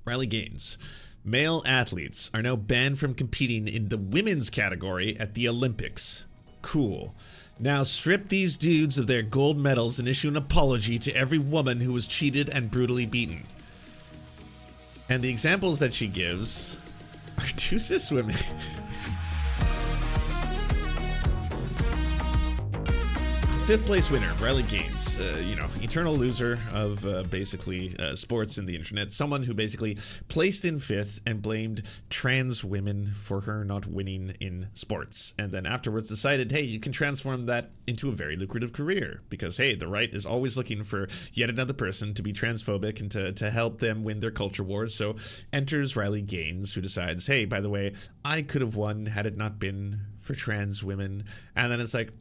Riley Gaines. Male athletes are now banned from competing in the women's category at the Olympics. Cool. Now strip these dudes of their gold medals and issue an apology to every woman who was cheated and brutally beaten. And the examples that she gives are two cis women. Fifth place winner, Riley Gaines, eternal loser of basically sports and the internet. Someone who basically placed in fifth and blamed trans women for her not winning in sports. And then afterwards decided, hey, you can transform that into a very lucrative career. Because, hey, the right is always looking for yet another person to be transphobic and to help them win their culture wars. So enters Riley Gaines, who decides, hey, by the way, I could have won had it not been for trans women. And then it's like,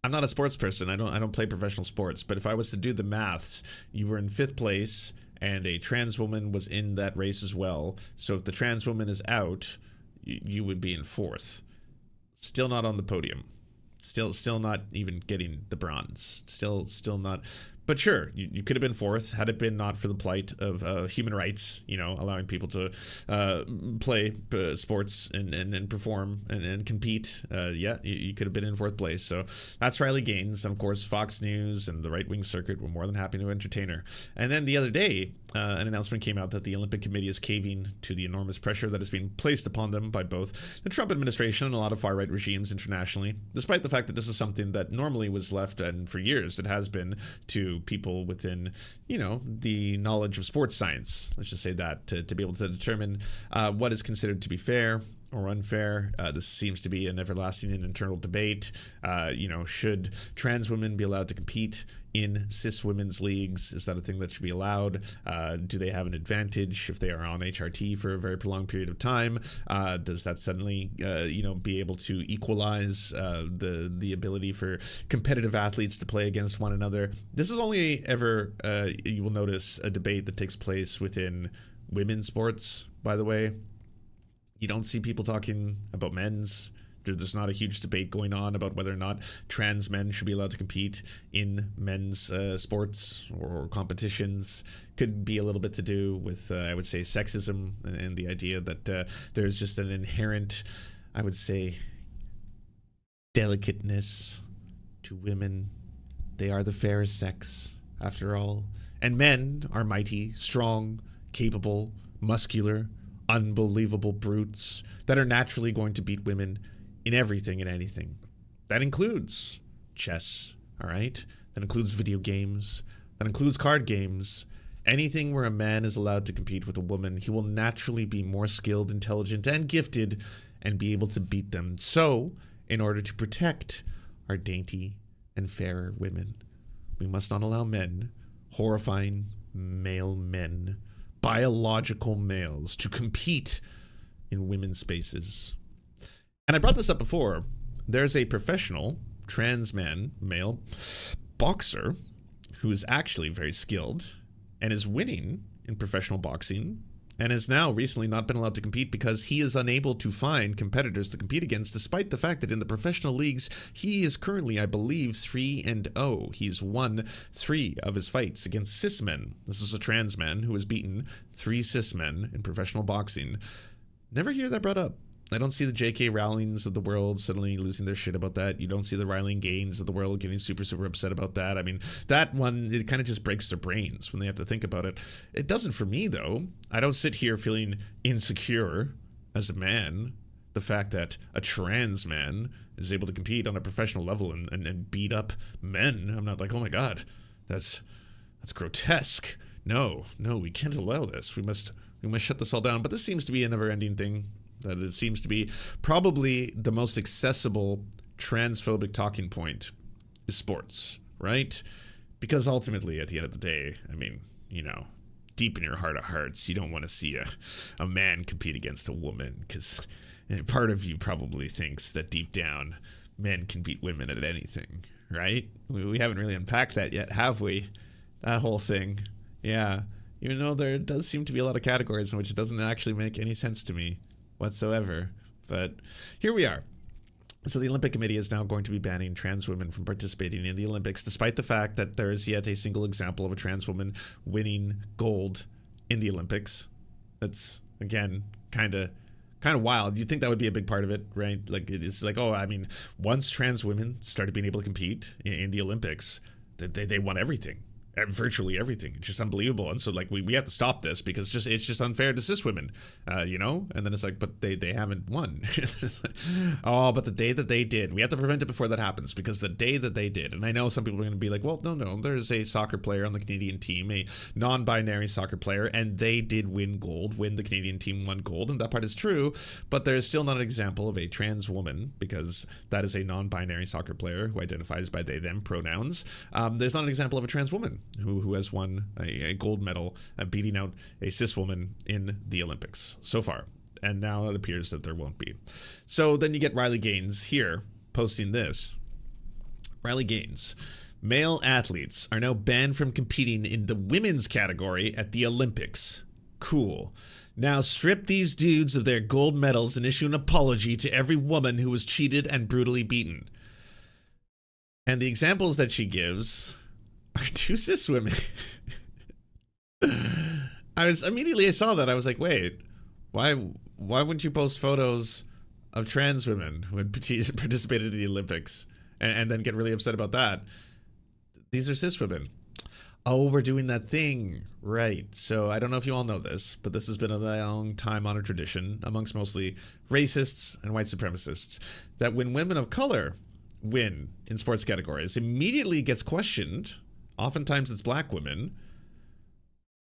I'm not a sports person. I don't play professional sports. But if I was to do the maths, you were in fifth place and a trans woman was in that race as well. So if the trans woman is out, you would be in fourth. Still not on the podium. Still not even getting the bronze. Still not. But sure, you could have been fourth had it been not for the plight of human rights, allowing people to play sports and perform and compete. You could have been in fourth place. So that's Riley Gaines. And of course, Fox News and the right-wing circuit were more than happy to entertain her. And then the other day, an announcement came out that the Olympic Committee is caving to the enormous pressure that is being placed upon them by both the Trump administration and a lot of far-right regimes internationally, despite the fact that this is something that normally was left, and for years it has been, to people within, the knowledge of sports science, let's just say that, to be able to determine what is considered to be fair or unfair. This seems to be an everlasting and internal debate. Should trans women be allowed to compete in cis women's leagues? Is that a thing that should be allowed? Do they have an advantage if they are on HRT for a very prolonged period of time? Does that suddenly, be able to equalize the ability for competitive athletes to play against one another? This is only ever, you will notice, a debate that takes place within women's sports, by the way. You don't see people talking about men's. There's not a huge debate going on about whether or not trans men should be allowed to compete in men's sports or competitions. Could be a little bit to do with, I would say, sexism and the idea that there's just an inherent, I would say, delicateness to women. They are the fairest sex, after all. And men are mighty, strong, capable, muscular, unbelievable brutes that are naturally going to beat women in everything and anything. That includes chess, all right? That includes video games. That includes card games. Anything where a man is allowed to compete with a woman, he will naturally be more skilled, intelligent, and gifted and be able to beat them. So, in order to protect our dainty and fairer women, we must not allow men, horrifying male men, biological males, to compete in women's spaces. And I brought this up before. There's a professional trans male boxer who is actually very skilled and is winning in professional boxing and has now recently not been allowed to compete because he is unable to find competitors to compete against, despite the fact that in the professional leagues, he is currently, I believe, 3-0. He's won 3 of his fights against cis men. This is a trans man who has beaten 3 cis men in professional boxing. Never hear that brought up. I don't see the J.K. Rowlings of the world suddenly losing their shit about that. You don't see the Riley Gaines of the world getting super, super upset about that. I mean, that one, it kind of just breaks their brains when they have to think about it. It doesn't for me, though. I don't sit here feeling insecure as a man. The fact that a trans man is able to compete on a professional level and beat up men. I'm not like, oh my God, that's grotesque. No, we can't allow this. We must shut this all down. But this seems to be a never-ending thing. That it seems to be probably the most accessible transphobic talking point is sports, right? Because ultimately, at the end of the day, I mean, deep in your heart of hearts, you don't want to see a man compete against a woman, because part of you probably thinks that deep down, men can beat women at anything, right? We haven't really unpacked that yet, have we? That whole thing. Yeah. Even though there does seem to be a lot of categories in which it doesn't actually make any sense to me whatsoever. But here we are. So the Olympic Committee is now going to be banning trans women from participating in the Olympics, despite the fact that there is yet a single example of a trans woman winning gold in the Olympics. That's, again, kind of wild. You'd think that would be a big part of it, right? Like, it's like, oh, I mean, once trans women started being able to compete in the Olympics, they won everything. Virtually everything. It's just unbelievable. And so, like, we have to stop this because it's just unfair to cis women, you know? And then it's like, but they haven't won. Oh, but the day that they did, we have to prevent it before that happens, because the day that they did, and I know some people are going to be like, well, no, there's a soccer player on the Canadian team, a non-binary soccer player, and they did win gold when the Canadian team won gold, and that part is true, but there's still not an example of a trans woman, because that is a non-binary soccer player who identifies by they, them pronouns. There's not an example of a trans woman who has won a gold medal, beating out a cis woman in the Olympics so far. And now it appears that there won't be. So then you get Riley Gaines here posting this. Riley Gaines. Male athletes are now banned from competing in the women's category at the Olympics. Cool. Now strip these dudes of their gold medals and issue an apology to every woman who was cheated and brutally beaten. And the examples that she gives are two cis women. I saw that. I was like, wait, why wouldn't you post photos of trans women who had participated in the Olympics and then get really upset about that? These are cis women. Oh, we're doing that thing. Right. So I don't know if you all know this, but this has been a long time honored tradition amongst mostly racists and white supremacists that when women of color win in sports categories, immediately gets questioned. Oftentimes it's black women.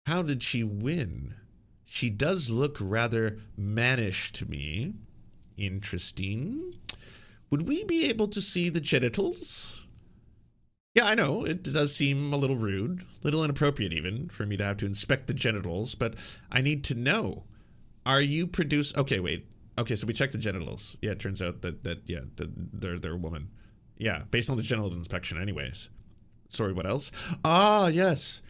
How did she win? She does look rather mannish to me. Interesting. Would we be able to see the genitals? Yeah, I know, it does seem a little rude, a little inappropriate even, for me to have to inspect the genitals, but I need to know. Are you okay, wait. Okay, so we checked the genitals. Yeah, it turns out that they're a woman. Yeah, based on the genital inspection anyways. Sorry, what else? Ah, yes.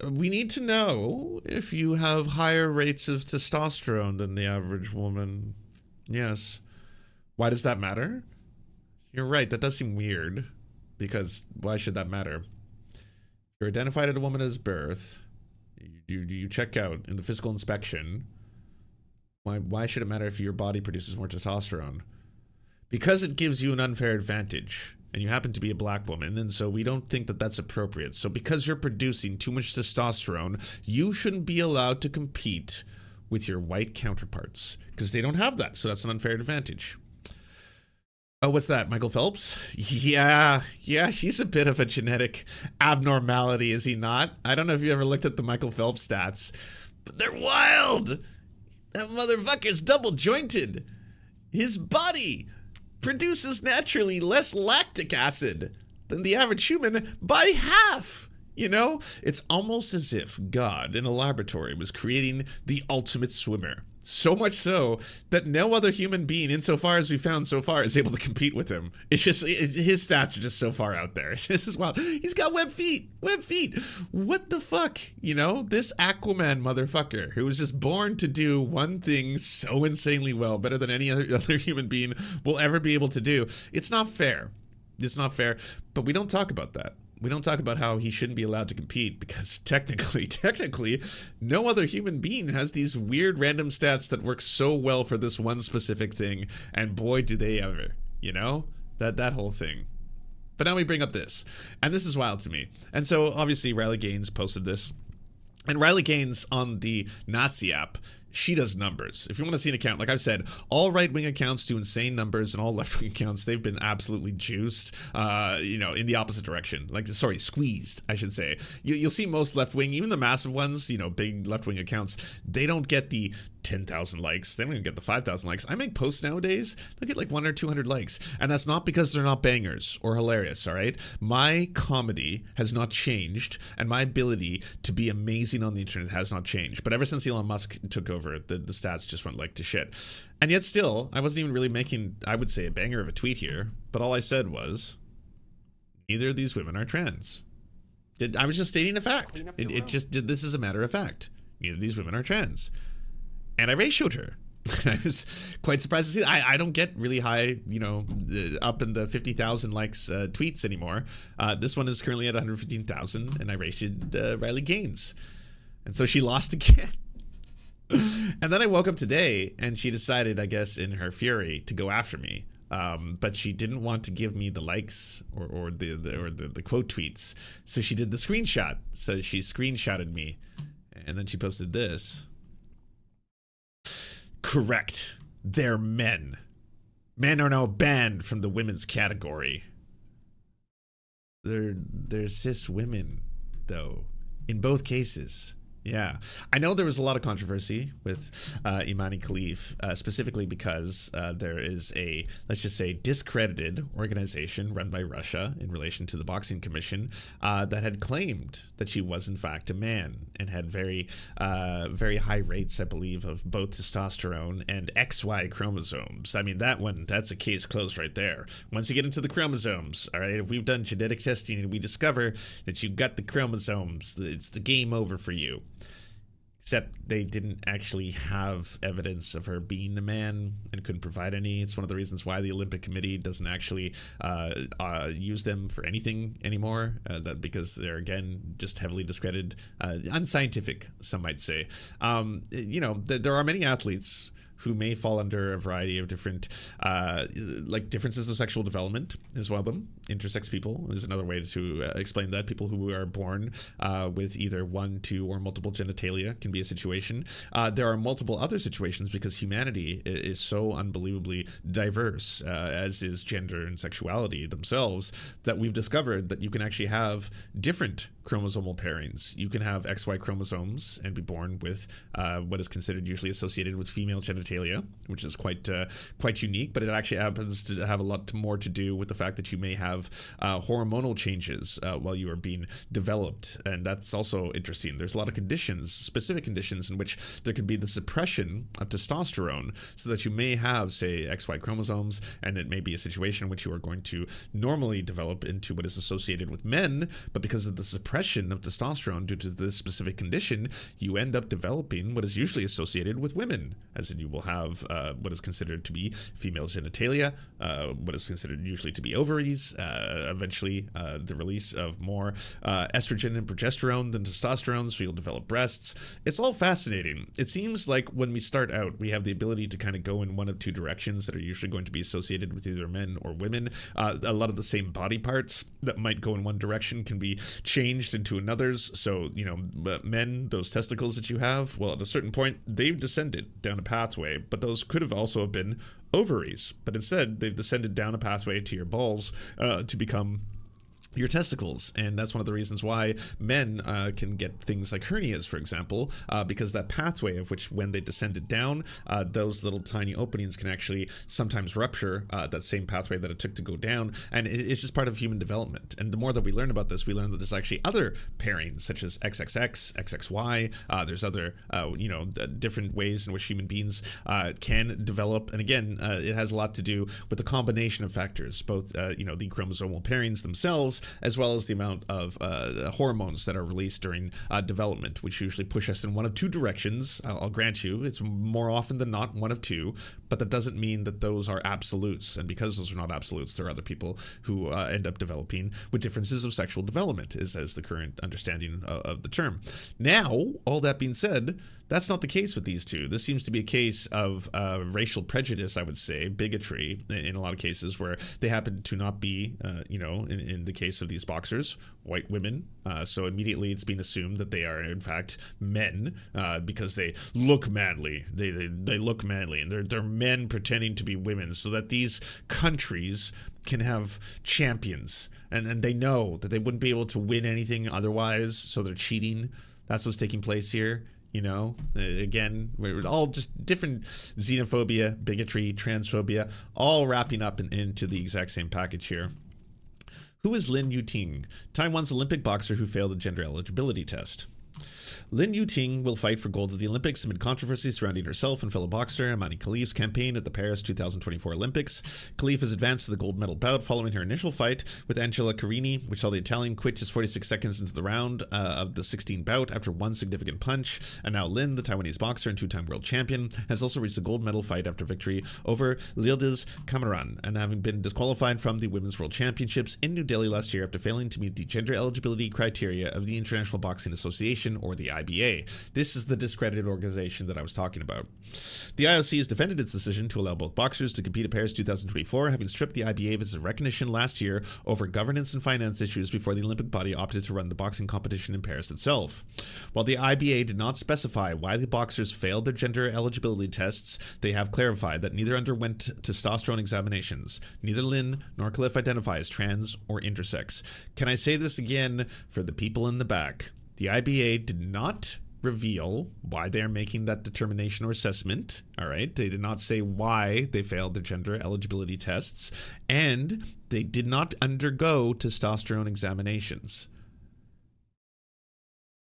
We need to know if you have higher rates of testosterone than the average woman. Yes. Why does that matter? You're right, that does seem weird. Because why should that matter? You're identified as a woman at birth. You check out in the physical inspection. Why should it matter if your body produces more testosterone? Because it gives you an unfair advantage. And you happen to be a black woman, and so we don't think that that's appropriate. So because you're producing too much testosterone, you shouldn't be allowed to compete with your white counterparts. Because they don't have that, so that's an unfair advantage. Oh, what's that, Michael Phelps? Yeah, he's a bit of a genetic abnormality, is he not? I don't know if you ever looked at the Michael Phelps stats, but they're wild. That motherfucker's double jointed. His body produces naturally less lactic acid than the average human by half. You know, it's almost as if God in a laboratory was creating the ultimate swimmer. So much so that no other human being, insofar as we found so far, is able to compete with him. His stats are just so far out there. This is wild. He's got web feet. What the fuck? You know, this Aquaman motherfucker who was just born to do one thing so insanely well, better than any other human being will ever be able to do. It's not fair. It's not fair. But we don't talk about that. We don't talk about how he shouldn't be allowed to compete because technically, no other human being has these weird random stats that work so well for this one specific thing. And boy, do they ever, you know, that whole thing. But now we bring up this, and this is wild to me. And so obviously Riley Gaines posted this, and Riley Gaines on the Nazi app, she does numbers. If you want to see an account, like I've said, all right-wing accounts do insane numbers, and all left-wing accounts, they've been absolutely juiced, you know, in the opposite direction. Like, sorry, squeezed, I should say. You'll see most left-wing, even the massive ones, you know, big left-wing accounts, they don't get the 10,000 likes. They don't even get the 5,000 likes. I make posts nowadays, they'll get like 100 or 200 likes. And that's not because they're not bangers or hilarious, all right? My comedy has not changed, and my ability to be amazing on the internet has not changed. But ever since Elon Musk took over, the stats just went like to shit. And yet still, I wasn't even really making, I would say, a banger of a tweet here. But all I said was, neither of these women are trans. I was just stating a fact. This is a matter of fact. Neither of these women are trans. And I ratioed her. I was quite surprised to see that. I don't get really high, you know, up in the 50,000 likes tweets anymore. This one is currently at 115,000, and I ratioed Riley Gaines. And so she lost again. And then I woke up today, and she decided, I guess, in her fury, to go after me. But she didn't want to give me the likes or the quote tweets, so she did the screenshot. So she screenshotted me, and then she posted this. Correct. They're men. Men are now banned from the women's category. They're cis women, though, in both cases. Yeah, I know there was a lot of controversy with Imani Khalif, specifically because there is a, let's just say, discredited organization run by Russia in relation to the Boxing Commission that had claimed that she was in fact a man and had very high rates, I believe, of both testosterone and XY chromosomes. I mean, that's a case closed right there. Once you get into the chromosomes, all right, if we've done genetic testing and we discover that you got the chromosomes, it's the game over for you. Except they didn't actually have evidence of her being a man and couldn't provide any. It's one of the reasons why the Olympic Committee doesn't actually use them for anything anymore, because they're, again, just heavily discredited, unscientific, some might say. There are many athletes who may fall under a variety of different, differences of sexual development is one of them. Intersex people is another way to explain that. People who are born with either one, two, or multiple genitalia can be a situation. There are multiple other situations because humanity is so unbelievably diverse, as is gender and sexuality themselves, that we've discovered that you can actually have different chromosomal pairings. You can have XY chromosomes and be born with what is considered usually associated with female genitalia, which is quite unique, but it actually happens to have a lot more to do with the fact that you may have hormonal changes while you are being developed, and that's also interesting. There's a lot of conditions, specific conditions, in which there could be the suppression of testosterone, so that you may have, say, XY chromosomes, and it may be a situation in which you are going to normally develop into what is associated with men, but because of the suppression of testosterone due to this specific condition, you end up developing what is usually associated with women, as in you will have what is considered to be female genitalia, what is considered usually to be ovaries, eventually the release of more estrogen and progesterone than testosterone, so you'll develop breasts. It's all fascinating. It seems like when we start out, we have the ability to kind of go in one of two directions that are usually going to be associated with either men or women. A lot of the same body parts that might go in one direction can be changed into another's. So, men, those testicles that you have, well, at a certain point, they've descended down a pathway, but those could have also been ovaries, but instead they've descended down a pathway to your balls to become your testicles. And that's one of the reasons why men can get things like hernias, for example, because that pathway of which, when they descended down, those little tiny openings can actually sometimes rupture that same pathway that it took to go down, and it's just part of human development. And the more that we learn about this, we learn that there's actually other pairings, such as XXX, XXY. There's other different ways in which human beings can develop, and again, it has a lot to do with the combination of factors, both the chromosomal pairings themselves, as well as the amount of hormones that are released during development, which usually push us in one of two directions. I'll grant you, it's more often than not one of two, but that doesn't mean that those are absolutes. And because those are not absolutes, there are other people who end up developing with differences of sexual development, as the current understanding of the term. Now, all that being said, that's not the case with these two. This seems to be a case of racial prejudice, I would say, bigotry in a lot of cases, where they happen to not be, in the case of these boxers, white women. So immediately it's being assumed that they are in fact men because they look manly. They look manly, and they're men pretending to be women, so that these countries can have champions, and they know that they wouldn't be able to win anything otherwise, so they're cheating. That's what's taking place here. Again, we're all just different xenophobia, bigotry, transphobia, all wrapping up into the exact same package here. Who is Lin Yuting, Taiwan's Olympic boxer who failed a gender eligibility test? Lin Yuting will fight for gold at the Olympics amid controversy surrounding herself and fellow boxer Imani Khalif's campaign at the Paris 2024 Olympics. Khalif has advanced to the gold medal bout following her initial fight with Angela Carini, which saw the Italian quit just 46 seconds into the round of the 16 bout after one significant punch. And now Lin, the Taiwanese boxer and two-time world champion, has also reached the gold medal fight after victory over Lieldes Cameron, and having been disqualified from the Women's World Championships in New Delhi last year after failing to meet the gender eligibility criteria of the International Boxing Association. Association, or the IBA. This is the discredited organization that I was talking about. The IOC has defended its decision to allow both boxers to compete at Paris 2024, having stripped the IBA of its recognition last year over governance and finance issues before the Olympic body opted to run the boxing competition in Paris itself. While the IBA did not specify why the boxers failed their gender eligibility tests, they have clarified that neither underwent testosterone examinations. Neither Lynn nor Cliff identify as trans or intersex. Can I say this again for the people in the back? The IBA did not reveal why they're making that determination or assessment. All right. They did not say why they failed their gender eligibility tests, and they did not undergo testosterone examinations.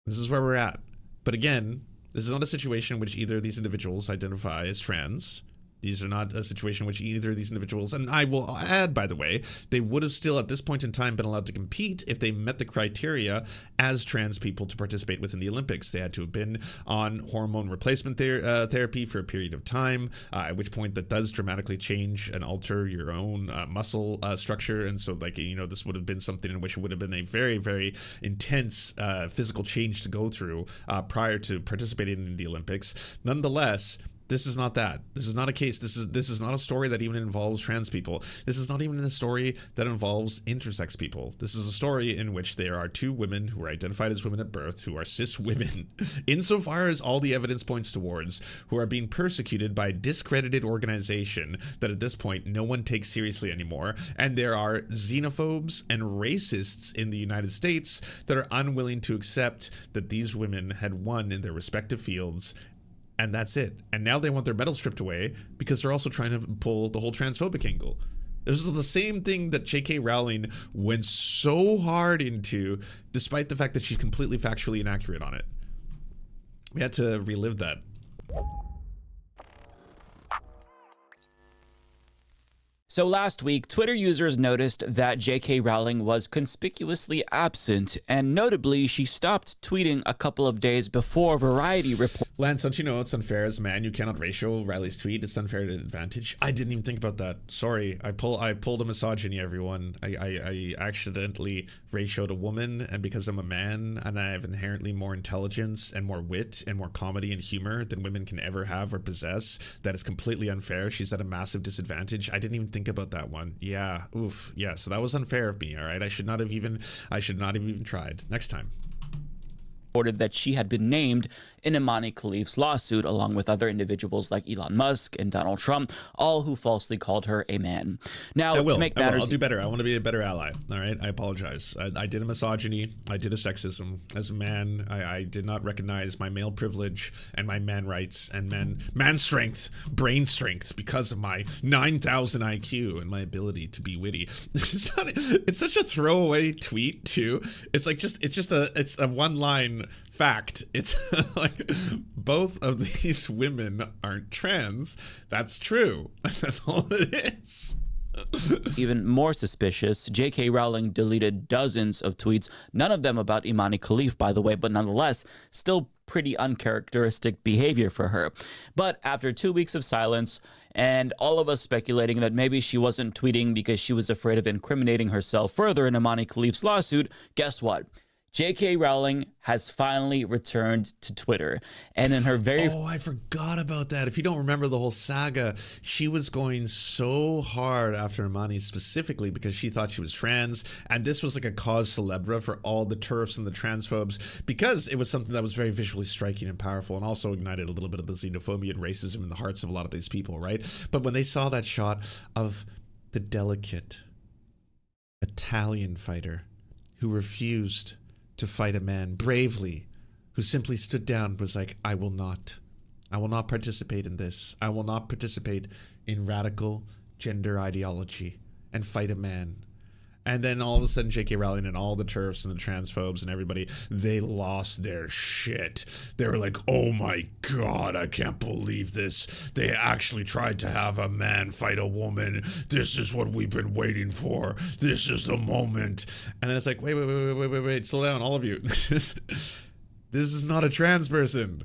This is where we're at. But again, this is not a situation in which either of these individuals identify as trans. These are not a situation in which either of these individuals, and I will add, by the way, they would have still at this point in time been allowed to compete if they met the criteria as trans people to participate within the Olympics. They had to have been on hormone replacement therapy for a period of time, at which point that does dramatically change and alter your own muscle structure. And so, like, you know, this would have been something in which it would have been a very, very intense physical change to go through prior to participating in the Olympics. Nonetheless, this is not that. This is not a case. This is not a story that even involves trans people. This is not even a story that involves intersex people. This is a story in which there are two women who are identified as women at birth, who are cis women, insofar as all the evidence points towards, who are being persecuted by a discredited organization that at this point no one takes seriously anymore. And there are xenophobes and racists in the United States that are unwilling to accept that these women had won in their respective fields. And that's it. And now they want their medals stripped away because they're also trying to pull the whole transphobic angle. This is the same thing that J.K. Rowling went so hard into, despite the fact that she's completely factually inaccurate on it. We had to relive that. So last week, Twitter users noticed that J.K. Rowling was conspicuously absent, and notably, she stopped tweeting a couple of days before Variety reported. Lance, don't you know it's unfair as a man? You cannot ratio Riley's tweet. It's unfair to advantage. I didn't even think about that. Sorry, I pulled a misogyny, everyone. I accidentally ratioed a woman, and because I'm a man and I have inherently more intelligence and more wit and more comedy and humor than women can ever have or possess, that is completely unfair. She's at a massive disadvantage. I didn't even think about that one. Yeah, oof. Yeah, so that was unfair of me, all right? I should not have even tried. Next time. That she had been named in Imani Khalif's lawsuit, along with other individuals like Elon Musk and Donald Trump, all who falsely called her a man. Now, to make matters, I'll do better. I want to be a better ally. All right, I apologize. I did a misogyny. I did a sexism. As a man, I did not recognize my male privilege and my man rights and man strength, brain strength, because of my 9,000 IQ and my ability to be witty. It's such a throwaway tweet too. It's a one line fact. It's like, both of these women aren't trans. That's true. That's all it is. Even more suspicious, J.K. Rowling deleted dozens of tweets, none of them about Imani Khalif, by the way, but nonetheless, still pretty uncharacteristic behavior for her. But after 2 weeks of silence, and all of us speculating that maybe she wasn't tweeting because she was afraid of incriminating herself further in Imani Khalif's lawsuit, guess what? J.K. Rowling has finally returned to Twitter, and in her very... Oh, I forgot about that. If you don't remember the whole saga, she was going so hard after Imani specifically because she thought she was trans, and this was like a cause célèbre for all the TERFs and the transphobes because it was something that was very visually striking and powerful, and also ignited a little bit of the xenophobia and racism in the hearts of a lot of these people, right? But when they saw that shot of the delicate Italian fighter who refused to fight a man bravely, who simply stood down and was like, I will not participate in this. I will not participate in radical gender ideology and fight a man. And then all of a sudden, J.K. Rowling and all the TERFs and the transphobes and everybody, they lost their shit. They were like, oh my God, I can't believe this. They actually tried to have a man fight a woman. This is what we've been waiting for. This is the moment. And then it's like, wait, slow down, all of you. This is not a trans person.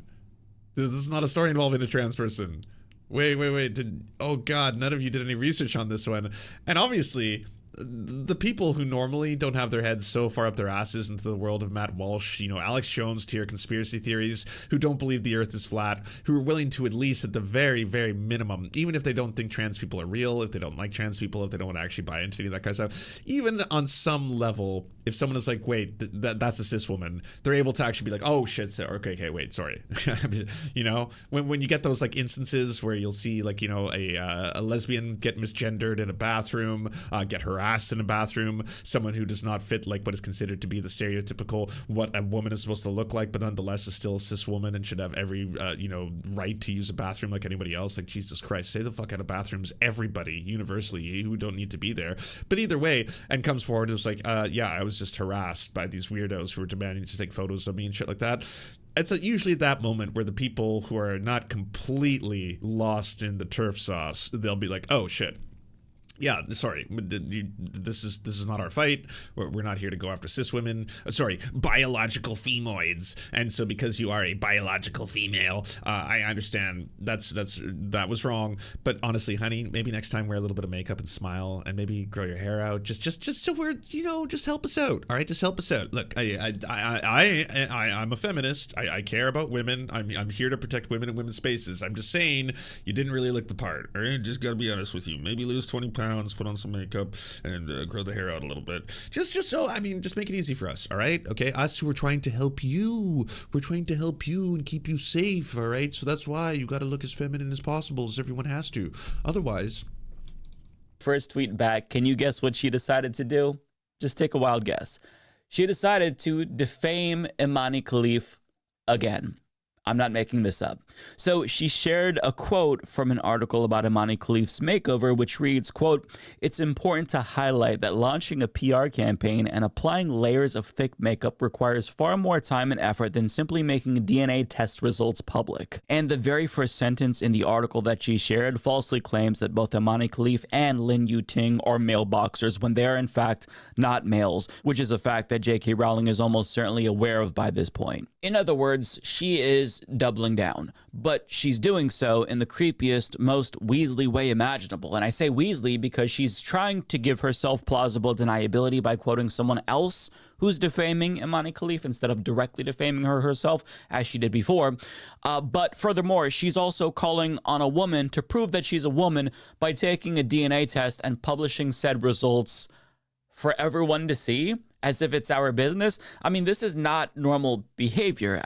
This is not a story involving a trans person. Wait. Oh God, none of you did any research on this one. And obviously, the people who normally don't have their heads so far up their asses into the world of Matt Walsh, you know, Alex Jones tier conspiracy theories, who don't believe the earth is flat, who are willing to, at least at the very, very minimum, even if they don't think trans people are real, if they don't like trans people, if they don't want to actually buy into any of that kind of stuff, even on some level, if someone is like, wait, that's a cis woman, they're able to actually be like, oh shit, so okay, wait, sorry. You know, when you get those like instances where you'll see like, you know, a lesbian get misgendered in a bathroom, get harassed in a bathroom, someone who does not fit like what is considered to be the stereotypical what a woman is supposed to look like, but nonetheless is still a cis woman and should have every you know, right to use a bathroom like anybody else. Like, Jesus Christ, stay the fuck out of bathrooms, everybody, universally, who don't need to be there. But either way, and comes forward and was like, yeah, I was just harassed by these weirdos who were demanding to take photos of me and shit like that. It's usually at that moment where the people who are not completely lost in the turf sauce, they'll be like, oh shit, yeah, sorry, this is not our fight. We're not here to go after cis women. Sorry, biological femoids. And so because you are a biological female, I understand that was wrong. But honestly, honey, maybe next time wear a little bit of makeup and smile, and maybe grow your hair out. Just to where, you know, just help us out. All right, just help us out. Look, I'm a feminist. I care about women. I'm here to protect women in women's spaces. I'm just saying you didn't really look the part. All right, just gotta be honest with you. Maybe lose 20 pounds. Put on some makeup and grow the hair out a little bit. Just so, I mean, just make it easy for us, all right? Okay, us who are trying to help you. We're trying to help you and keep you safe, all right? So that's why you got to look as feminine as possible, as everyone has to. Otherwise... First tweet back, can you guess what she decided to do? Just take a wild guess. She decided to defame Imani Khalif again. I'm not making this up. So she shared a quote from an article about Imani Khalif's makeover, which reads, quote, "It's important to highlight that launching a PR campaign and applying layers of thick makeup requires far more time and effort than simply making DNA test results public." And the very first sentence in the article that she shared falsely claims that both Imani Khalif and Lin Yuting are male boxers when they are in fact not males, which is a fact that J.K. Rowling is almost certainly aware of by this point. In other words, she is doubling down, but she's doing so in the creepiest, most Weasley way imaginable. And I say Weasley because she's trying to give herself plausible deniability by quoting someone else who's defaming Imani Khalif instead of directly defaming her herself, as she did before. But furthermore, she's also calling on a woman to prove that she's a woman by taking a DNA test and publishing said results for everyone to see, as if it's our business. I mean, this is not normal behavior.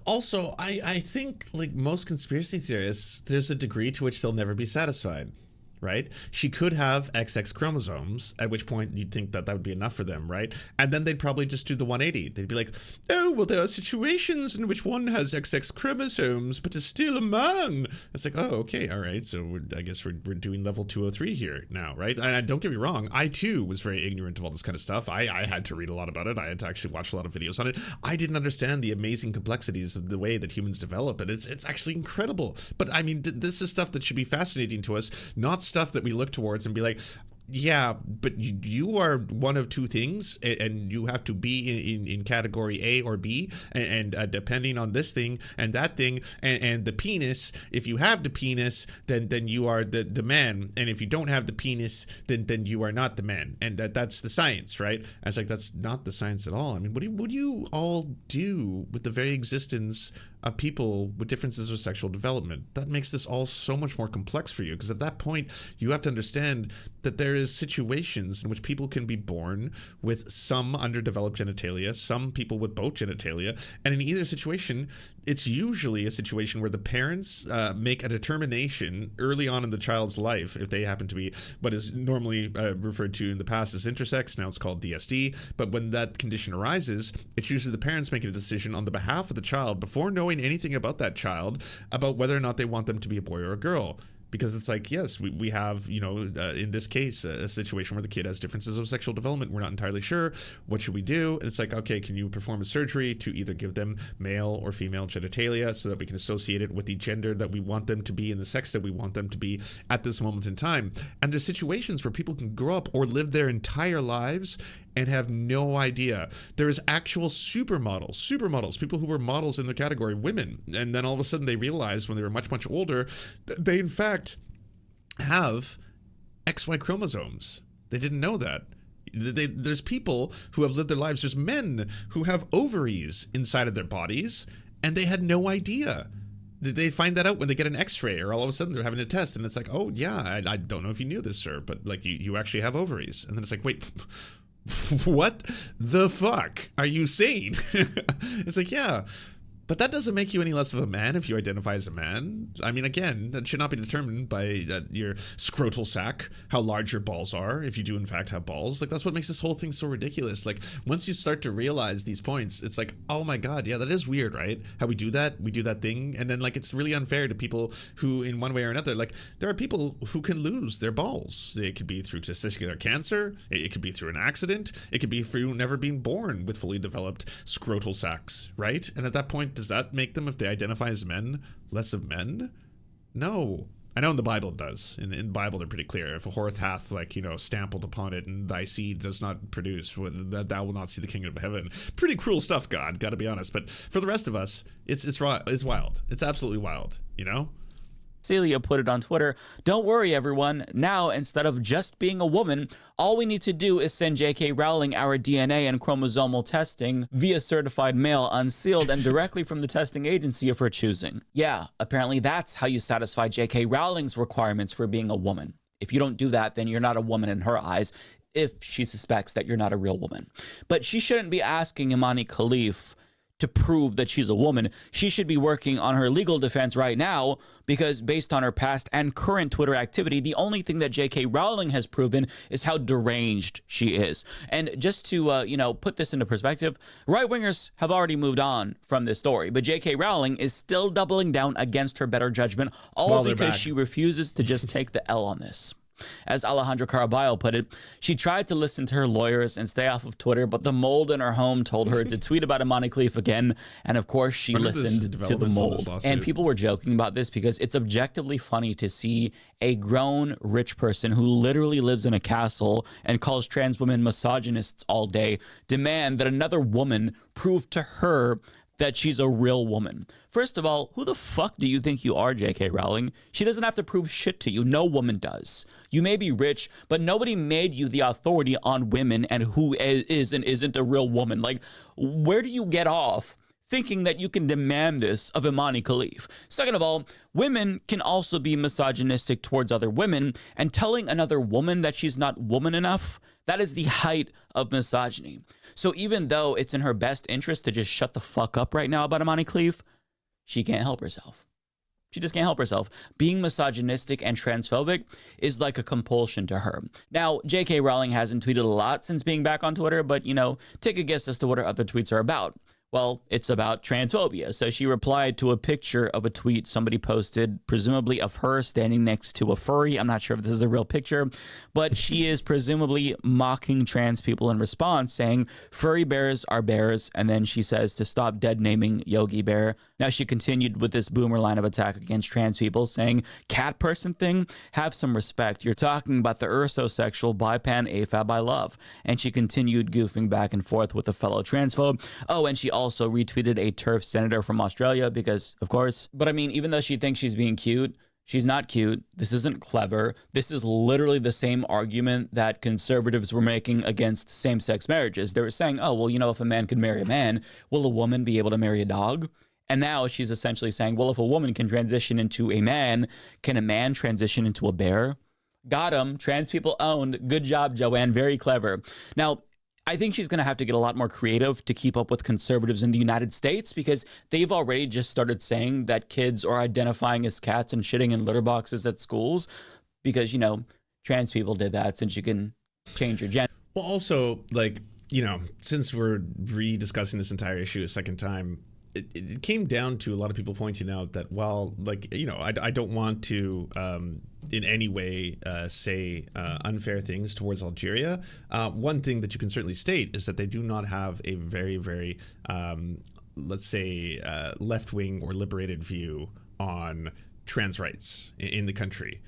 Also, I think, like most conspiracy theorists, there's a degree to which they'll never be satisfied, right? She could have XX chromosomes, at which point you'd think that that would be enough for them, right? And then they'd probably just do the 180. They'd be like, oh, well, there are situations in which one has XX chromosomes, but is still a man. It's like, oh, okay, all right, so I guess we're doing level 203 here now, right? And don't get me wrong, I too was very ignorant of all this kind of stuff. I had to read a lot about it. I had to actually watch a lot of videos on it. I didn't understand the amazing complexities of the way that humans develop, and it's actually incredible. But I mean, this is stuff that should be fascinating to us, not stuff that we look towards and be like, yeah, but you are one of two things, and you have to be in category A or B, and depending on this thing and that thing, and the penis, if you have the penis, then you are the man, and if you don't have the penis, then you are not the man, and that's the science, right? And it's like, that's not the science at all. I mean, what do you all do with the very existence of people with differences of sexual development? That makes this all so much more complex for you, because at that point you have to understand that there is situations in which people can be born with some underdeveloped genitalia, some people with both genitalia, and in either situation it's usually a situation where the parents make a determination early on in the child's life, if they happen to be what is normally referred to in the past as intersex, now it's called DSD, but when that condition arises, it's usually the parents making a decision on the behalf of the child before knowing anything about that child, about whether or not they want them to be a boy or a girl. Because it's like, yes, we have, you know, in this case, a situation where the kid has differences of sexual development. We're not entirely sure. What should we do? And it's like, okay, can you perform a surgery to either give them male or female genitalia so that we can associate it with the gender that we want them to be and the sex that we want them to be at this moment in time? And there's situations where people can grow up or live their entire lives and have no idea. There is actual supermodels, people who were models in their category, women. And then all of a sudden they realized when they were much, much older, they in fact have XY chromosomes. They didn't know that. There's people who have lived their lives. There's men who have ovaries inside of their bodies, and they had no idea. They find that out when they get an x-ray, or all of a sudden they're having a test, and it's like, oh yeah, I don't know if you knew this, sir, but like you actually have ovaries. And then it's like, wait, what the fuck are you saying? It's like, yeah, but that doesn't make you any less of a man if you identify as a man. I mean, again, that should not be determined by your scrotal sac, how large your balls are, if you do in fact have balls. Like, that's what makes this whole thing so ridiculous. Like, once you start to realize these points, it's like, oh my God, yeah, that is weird, right? How we do that thing, and then like it's really unfair to people who, in one way or another, like there are people who can lose their balls. It could be through testicular cancer, it could be through an accident, it could be through never being born with fully developed scrotal sacs, right? And at that point, does that make them, if they identify as men, less of men? No. I know in the Bible it does. In the Bible they're pretty clear. If a whore hath, like, stampled upon it, and thy seed does not produce, that thou will not see the kingdom of heaven. Pretty cruel stuff, God, gotta be honest. But for the rest of us, it's wild. It's absolutely wild, Celia put it on Twitter, "Don't worry, everyone. Now, instead of just being a woman, all we need to do is send J.K. Rowling our DNA and chromosomal testing via certified mail, unsealed, and directly from the testing agency of her choosing." Yeah, apparently that's how you satisfy J.K. Rowling's requirements for being a woman. If you don't do that, then you're not a woman in her eyes, if she suspects that you're not a real woman. But she shouldn't be asking Imani Khalif to prove that she's a woman. She should be working on her legal defense right now, because based on her past and current Twitter activity, the only thing that J.K. Rowling has proven is how deranged she is. And just to, put this into perspective, right-wingers have already moved on from this story, but J.K. Rowling is still doubling down against her better judgment, all because she refuses to just take the L on this. As Alejandro Caraballo put it, she tried to listen to her lawyers and stay off of Twitter, but the mold in her home told her to tweet about Imani Khalif again, and of course she listened to the mold. And people were joking about this because it's objectively funny to see a grown rich person who literally lives in a castle and calls trans women misogynists all day demand that another woman prove to her that she's a real woman. First of all, who the fuck do you think you are, J.K. Rowling? She doesn't have to prove shit to you. No woman does. You may be rich, but nobody made you the authority on women and who is and isn't a real woman. Like, where do you get off thinking that you can demand this of Imani Khalif? Second of all, women can also be misogynistic towards other women, and telling another woman that she's not woman enough, that is the height of misogyny. So even though it's in her best interest to just shut the fuck up right now about Imani Khalif, she can't help herself. She just can't help herself. Being misogynistic and transphobic is like a compulsion to her. Now, J.K. Rowling hasn't tweeted a lot since being back on Twitter, but, take a guess as to what her other tweets are about. Well, it's about transphobia. So she replied to a picture of a tweet somebody posted, presumably of her standing next to a furry. I'm not sure if this is a real picture, but she is presumably mocking trans people in response, saying, "Furry bears are bears." And then she says to stop dead naming Yogi Bear. Now she continued with this boomer line of attack against trans people, saying, "Cat person thing? Have some respect. You're talking about the ursosexual bipan AFAB I love." And she continued goofing back and forth with a fellow transphobe. Oh, and she also retweeted a TERF senator from Australia because, of course. But I mean, even though she thinks she's being cute, she's not cute. This isn't clever. This is literally the same argument that conservatives were making against same-sex marriages. They were saying, oh, well, if a man could marry a man, will a woman be able to marry a dog? And now she's essentially saying, well, if a woman can transition into a man, can a man transition into a bear? Got him. Trans people owned. Good job, Joanne. Very clever. Now, I think she's going to have to get a lot more creative to keep up with conservatives in the United States, because they've already just started saying that kids are identifying as cats and shitting in litter boxes at schools because, trans people did that, since you can change your gender. Well, also, since we're rediscussing this entire issue a second time, it came down to a lot of people pointing out that, well, I don't want to in any way say unfair things towards Algeria. One thing that you can certainly state is that they do not have a very, very, let's say, left-wing or liberated view on trans rights in the country.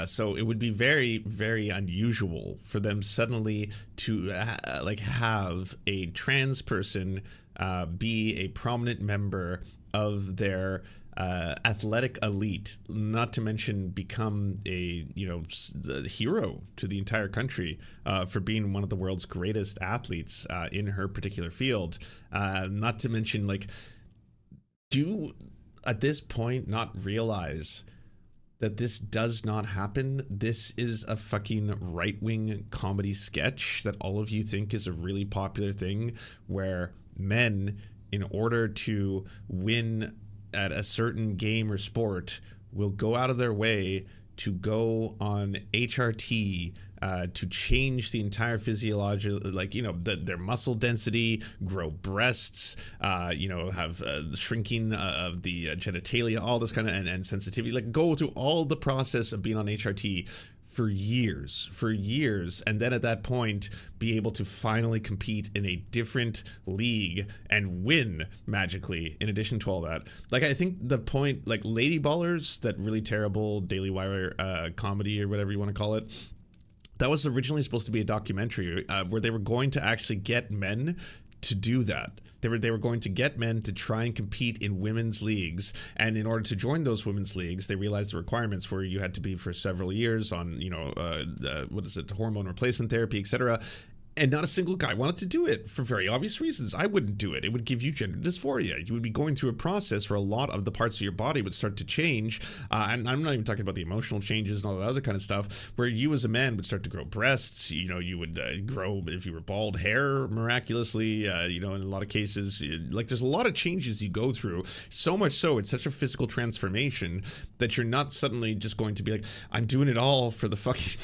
So it would be very, very unusual for them suddenly to have a trans person be a prominent member of their athletic elite, not to mention become a the hero to the entire country for being one of the world's greatest athletes in her particular field. Not to mention, like, do at this point not realize that this does not happen? This is a fucking right-wing comedy sketch that all of you think is a really popular thing, where men, in order to win at a certain game or sport, will go out of their way to go on HRT to change the entire physiology, like, their muscle density, grow breasts, have shrinking of the genitalia, all this kind of, and sensitivity, like go through all the process of being on HRT for years, and then at that point be able to finally compete in a different league and win magically, in addition to all that. Like, I think the point, like Lady Ballers, that really terrible Daily Wire comedy or whatever you want to call it, that was originally supposed to be a documentary where they were going to actually get men to do that. They were going to get men to try and compete in women's leagues, and in order to join those women's leagues, they realized the requirements were you had to be for several years on hormone replacement therapy, etc. And not a single guy wanted to do it for very obvious reasons. I wouldn't do it. It would give you gender dysphoria. You would be going through a process where a lot of the parts of your body would start to change. And I'm not even talking about the emotional changes and all that other kind of stuff, where you as a man would start to grow breasts. You would grow, if you were bald, hair miraculously. In a lot of cases, like, there's a lot of changes you go through. So much so, it's such a physical transformation that you're not suddenly just going to be like, I'm doing it all for the fucking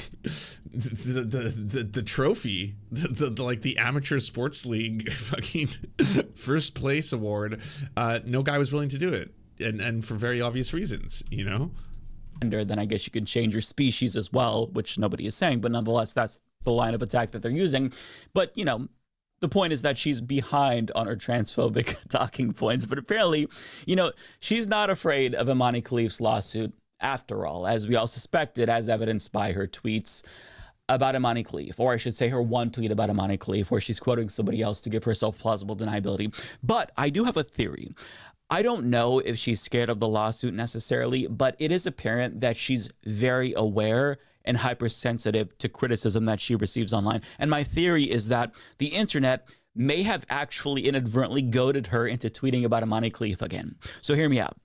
the trophy. The amateur sports league fucking first place award. No guy was willing to do it, and for very obvious reasons, Then I guess you could change your species as well, which nobody is saying, but nonetheless, that's the line of attack that they're using. But the point is that she's behind on her transphobic talking points, but apparently, she's not afraid of Imani Khalif's lawsuit after all, as we all suspected, as evidenced by her tweets about Imani Khalif, or I should say her one tweet about Imani Khalif, where she's quoting somebody else to give herself plausible deniability. But I do have a theory. I don't know if she's scared of the lawsuit necessarily, but it is apparent that she's very aware and hypersensitive to criticism that she receives online. And my theory is that the internet may have actually inadvertently goaded her into tweeting about Imani Khalif again. So hear me out.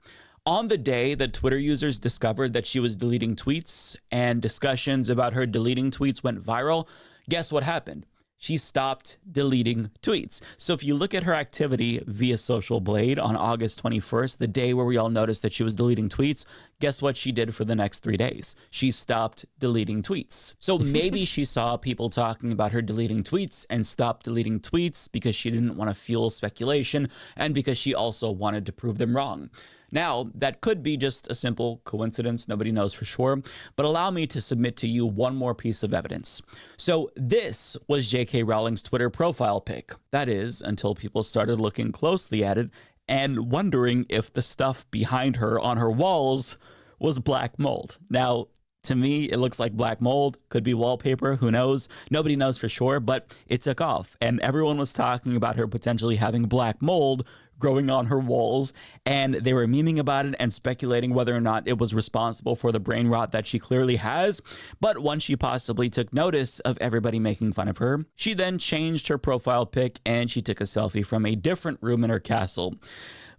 On the day that Twitter users discovered that she was deleting tweets and discussions about her deleting tweets went viral, guess what happened? She stopped deleting tweets. So if you look at her activity via Social Blade on August 21st, the day where we all noticed that she was deleting tweets, guess what she did for the next 3 days? She stopped deleting tweets. So maybe she saw people talking about her deleting tweets and stopped deleting tweets because she didn't want to fuel speculation and because she also wanted to prove them wrong. Now, that could be just a simple coincidence, nobody knows for sure, but allow me to submit to you one more piece of evidence. So this was J.K. Rowling's Twitter profile pic. That is, until people started looking closely at it and wondering if the stuff behind her on her walls was black mold. Now, to me, it looks like black mold, could be wallpaper, who knows? Nobody knows for sure, but it took off, and everyone was talking about her potentially having black mold growing on her walls, and they were memeing about it and speculating whether or not it was responsible for the brain rot that she clearly has. But once she possibly took notice of everybody making fun of her, she then changed her profile pic and she took a selfie from a different room in her castle.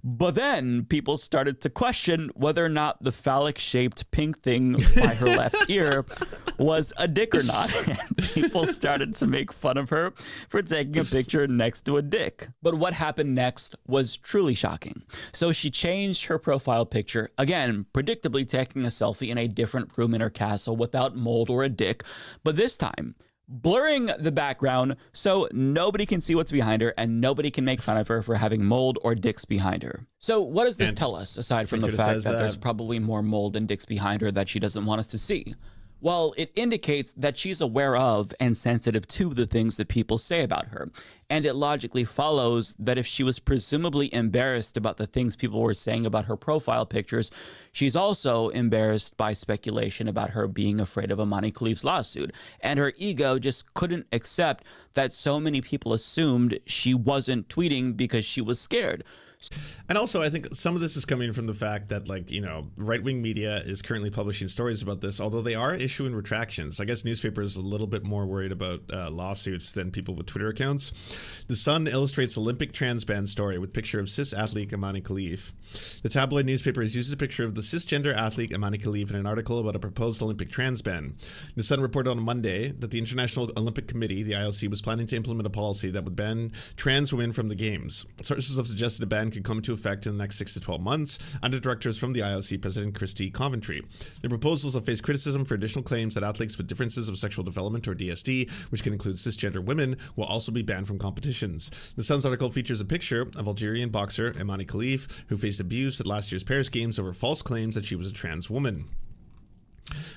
But then people started to question whether or not the phallic-shaped pink thing by her left ear was a dick or not. And people started to make fun of her for taking a picture next to a dick. But what happened next was truly shocking. So she changed her profile picture, again, predictably taking a selfie in a different room in her castle without mold or a dick. But this time, blurring the background so nobody can see what's behind her and nobody can make fun of her for having mold or dicks behind her. So what does this tell us, aside from the fact that there's probably more mold and dicks behind her that she doesn't want us to see? Well, it indicates that she's aware of and sensitive to the things that people say about her. And it logically follows that if she was presumably embarrassed about the things people were saying about her profile pictures, she's also embarrassed by speculation about her being afraid of Imani Khalif's lawsuit. And her ego just couldn't accept that so many people assumed she wasn't tweeting because she was scared. And also, I think some of this is coming from the fact that, like, you know, right-wing media is currently publishing stories about this, although they are issuing retractions. I guess newspapers are a little bit more worried about lawsuits than people with Twitter accounts. The Sun illustrates Olympic trans ban story with picture of cis athlete Imani Khalif. The tabloid newspaper has used a picture of the cisgender athlete Imani Khalif in an article about a proposed Olympic trans ban. The Sun reported on Monday that the International Olympic Committee, the IOC, was planning to implement a policy that would ban trans women from the Games. Sources have suggested a ban could come into effect in the next 6 to 12 months under directives from the IOC President Christy Coventry. The proposals have faced criticism for additional claims that athletes with differences of sexual development, or DSD, which can include cisgender women, will also be banned from competitions. The Sun's article features a picture of Algerian boxer Imani Khalif, who faced abuse at last year's Paris Games over false claims that she was a trans woman.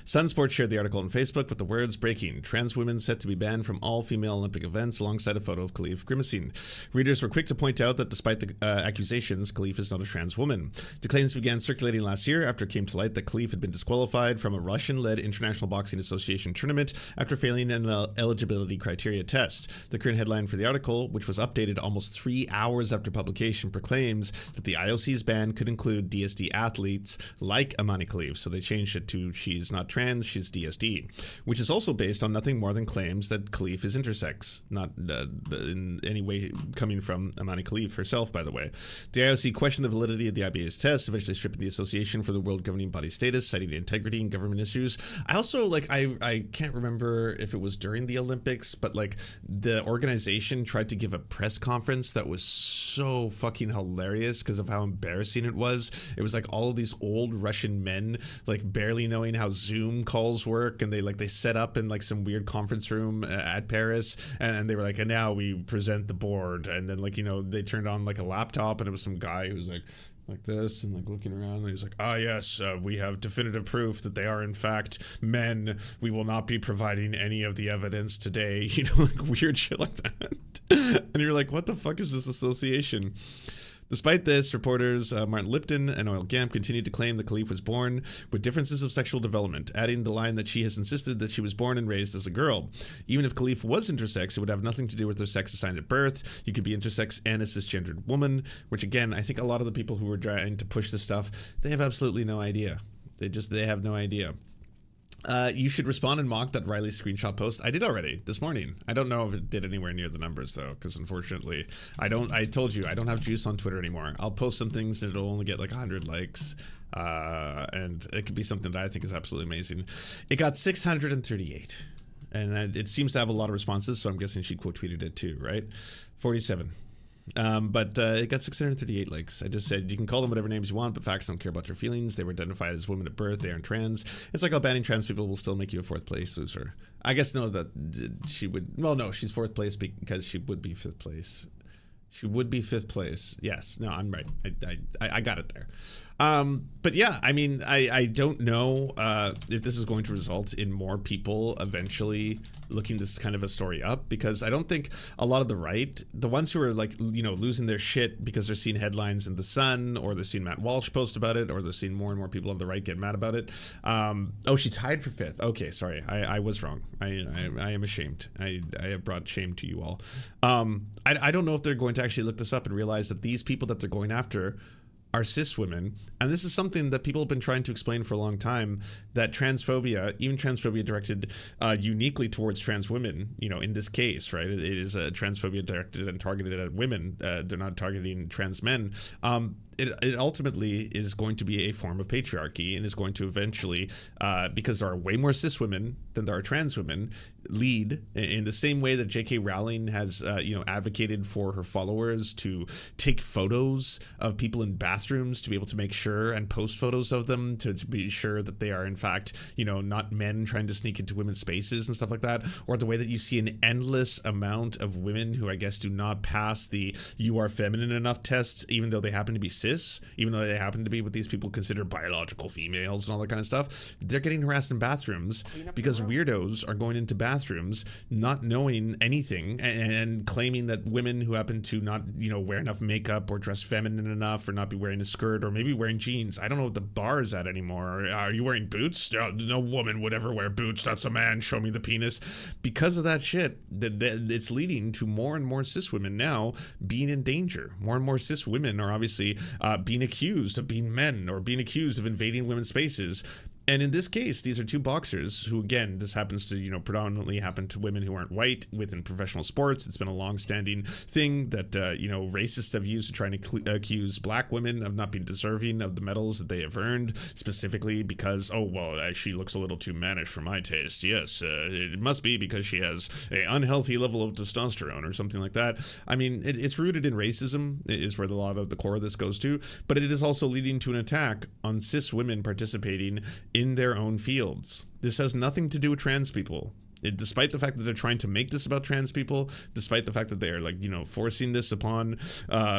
Sun Sports shared the article on Facebook with the words breaking: trans women set to be banned from all female Olympic events, alongside a photo of Khalif grimacing. Readers were quick to point out that despite the accusations, Khalif is not a trans woman. The claims began circulating last year after it came to light that Khalif had been disqualified from a Russian-led International Boxing Association tournament after failing an eligibility criteria test. The current headline for the article, which was updated almost 3 hours after publication, proclaims that the IOC's ban could include DSD athletes like Imani Khalif, so they changed it to she's not trans, she's DSD, which is also based on nothing more than claims that Khalif is intersex, not in any way coming from Imani Khalif herself, by the way. The IOC questioned the validity of the IBA's test, eventually stripping the association for the world governing body status, citing integrity and government issues. I also, like, I can't remember if it was during the Olympics, but like the organization tried to give a press conference that was so fucking hilarious because of how embarrassing it was. It was like all of these old Russian men, like, barely knowing how Zoom calls work, and they set up in like some weird conference room at Paris, and they were like, and now we present the board, and then, like, you know, they turned on like a laptop, and it was some guy who was like this and like looking around, and he's like, yes, we have definitive proof that they are in fact men. We will not be providing any of the evidence today, you know, like weird shit like that. And you're like, what the fuck is this association? Despite this, reporters Martin Lipton and Oil Gamp continued to claim that Khalif was born with differences of sexual development, adding the line that she has insisted that she was born and raised as a girl. Even if Khalif was intersex, it would have nothing to do with their sex assigned at birth. You could be intersex and a cisgendered woman, which, again, I think a lot of the people who were trying to push this stuff, they have absolutely no idea. They have no idea. You should respond and mock that Riley screenshot post. I did already this morning. I don't know if it did anywhere near the numbers though, because unfortunately I told you I don't have juice on Twitter anymore. I'll post some things and it'll only get like 100 likes. And it could be something that I think is absolutely amazing. It got 638, and it seems to have a lot of responses, so I'm guessing she quote tweeted it too, right? 47. But it got 638 likes. I just said, you can call them whatever names you want, but facts don't care about your feelings. They were identified as women at birth. They aren't trans. It's like how banning trans people will still make you a fourth place loser. I guess no, that she would. Well, no, she's fourth place because she would be fifth place. She would be fifth place. Yes. No, I'm right. I got it there. But yeah, I mean, I don't know if this is going to result in more people eventually looking this kind of a story up, because I don't think a lot of the right, the ones who are like, you know, losing their shit because they're seeing headlines in The Sun, or they're seeing Matt Walsh post about it, or they're seeing more and more people on the right get mad about it. Oh, she tied for fifth. Okay, sorry. I was wrong. I am ashamed. I have brought shame to you all. I don't know if they're going to actually look this up and realize that these people that they're going after are cis women, and this is something that people have been trying to explain for a long time, that transphobia, even transphobia directed uniquely towards trans women, you know, in this case, right, it is a transphobia directed and targeted at women. They're not targeting trans men. It ultimately is going to be a form of patriarchy, and is going to eventually, because there are way more cis women than there are trans women, lead in the same way that J.K. Rowling has, advocated for her followers to take photos of people in bathrooms to be able to make sure and post photos of them to be sure that they are in fact, not men trying to sneak into women's spaces and stuff like that. Or the way that you see an endless amount of women who I guess do not pass the "you are feminine enough" test, even though they happen to be cis, even though they happen to be what these people consider biological females and all that kind of stuff. They're getting harassed in bathrooms because weirdos are going into bathrooms bathrooms, not knowing anything, and claiming that women who happen to not, wear enough makeup or dress feminine enough or not be wearing a skirt or maybe wearing jeans. I don't know what the bar is at anymore. Are you wearing boots? No woman would ever wear boots. That's a man. Show me the penis. Because of that shit, it's leading to more and more cis women now being in danger. More and more cis women are obviously being accused of being men or being accused of invading women's spaces. And in this case, these are two boxers who, again, this happens to, predominantly happen to women who aren't white within professional sports. It's been a long-standing thing that, racists have used to try and accuse black women of not being deserving of the medals that they have earned, specifically because, she looks a little too mannish for my taste. Yes, it must be because she has an unhealthy level of testosterone or something like that. I mean, it's rooted in racism, is where a lot of the core of this goes to, but it is also leading to an attack on cis women participating in their own fields. This has nothing to do with trans people. Despite the fact that they're trying to make this about trans people, despite the fact that they're forcing this upon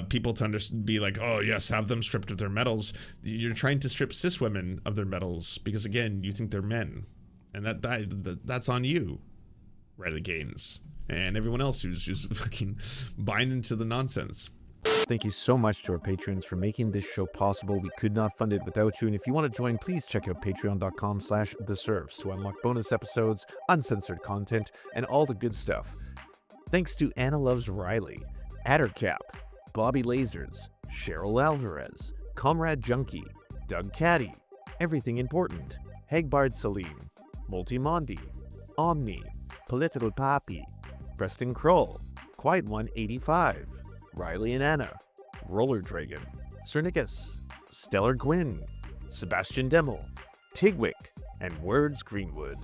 people to be like, oh yes, have them stripped of their medals. You're trying to strip cis women of their medals because, again, you think they're men, and that's on you, Riley Gaines, and everyone else who's just fucking buying into the nonsense. Thank you so much to our patrons for making this show possible. We could not fund it without you. And if you want to join, please check out patreon.com/theserfs to unlock bonus episodes, uncensored content, and all the good stuff. Thanks to Anna Loves Riley, Addercap, Bobby Lasers, Cheryl Alvarez, Comrade Junkie, Doug Caddy, Everything Important, Hegbard Salim, Multimondi, Omni, Political Papi, Preston Kroll, Quiet One 85, Riley and Anna, Roller Dragon, Cernicus, Stellar Gwyn, Sebastian Demmel, Tigwick, and Words Greenwood.